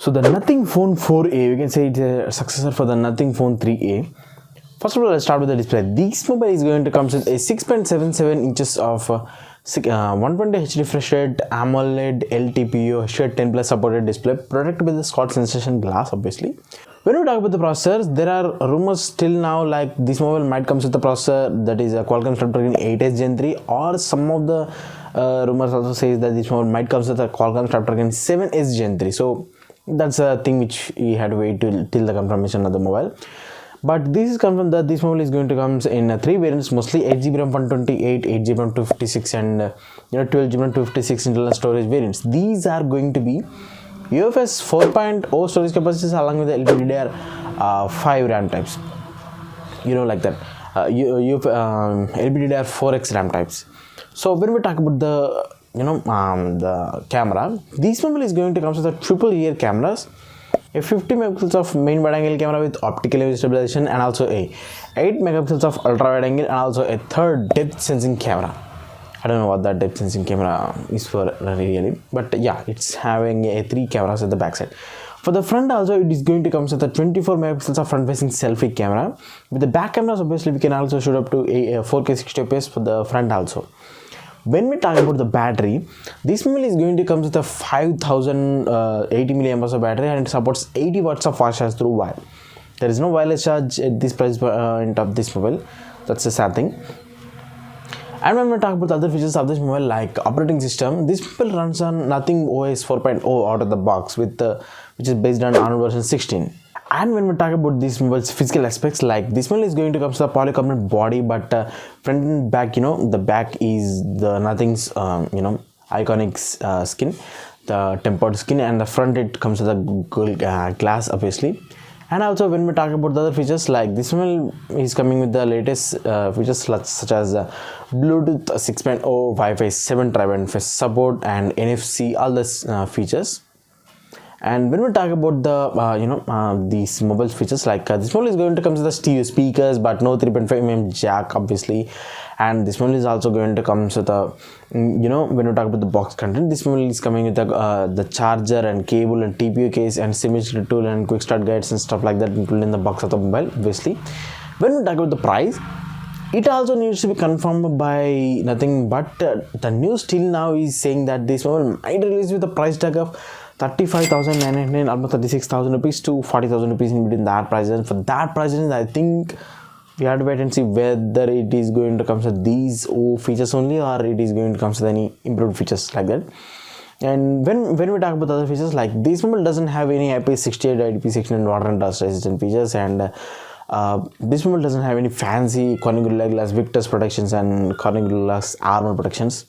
So the Nothing Phone 4a, we can say it's a successor for the Nothing Phone 3a. First of all, let's start with the display. This mobile is going to come with a 6.77 inches of 120 Hz refresh rate, AMOLED, LTPO, HUD10 plus supported display, protected with the Scotch sensation glass, obviously. When we talk about the processors, there are rumors still now like this mobile might come with the processor that is a Qualcomm Snapdragon 8s Gen 3, or some of the rumors also says that this mobile might come with a Qualcomm Snapdragon 7s Gen 3. So that's a thing which we had to wait till the confirmation of the mobile. But this is confirmed that this mobile is going to come in 3 variants, mostly 8GB RAM 128, 8GB RAM 256 and 12GB RAM 256 internal storage variants. These are going to be UFS 4.0 storage capacities along with the LPDDR5 RAM types. Like that. LPDDR4X RAM types. So when we talk about the the camera, this mobile is going to come with a triple rear cameras, a 50 megapixels of main wide angle camera with optical image stabilization, and also a 8 megapixels of ultra wide angle, and also a third depth sensing camera. I don't know what that depth sensing camera is for really, but yeah, it's having a 3 cameras at the back side. For the front also, it is going to come with a 24 megapixels of front facing selfie camera. With the back cameras, obviously we can also shoot up to a 4K 60 fps for the front also. When we talk about the battery, this mobile is going to come with a 5080 mAh of battery, and it supports 80 watts of fast charge through wire. There is no wireless charge at this price point of this mobile. That's a sad thing. And when we talk about the other features of this mobile, like operating system, this mobile runs on Nothing OS 4.0 out of the box with which is based on Android version 16. And when we talk about this mobile's physical aspects, like this mobile is going to come with a polycarbonate body, but front and back, the back is the Nothing's iconic skin, the tempered skin, and the front it comes with a gold glass, obviously. And also when we talk about the other features, like this mobile is coming with the latest features such as Bluetooth 6.0, Wi-Fi 7 tri-band face support, and NFC, all these features. And when we talk about the these mobile features, like this mobile is going to come with the stereo speakers, but no 3.5mm jack, obviously. And this mobile is also going to come with a when we talk about the box content, this mobile is coming with the charger and cable and TPU case and symmetry tool and quick start guides and stuff like that included in the box of the mobile, obviously. When we talk about the price, it also needs to be confirmed by nothing but the news till now is saying that this mobile might release with a price tag of 35,999, almost 36,000 rupees to 40,000 rupees in between that price. And for that price, I think we have to wait and see whether it is going to come with these features only, or it is going to come with any improved features like that. And when we talk about other features, like this mobile doesn't have any IP68, IP69 and water and dust resistant features, and this mobile doesn't have any fancy Corning Gorilla Glass Victus protections and Corning Gorilla Glass armor protections.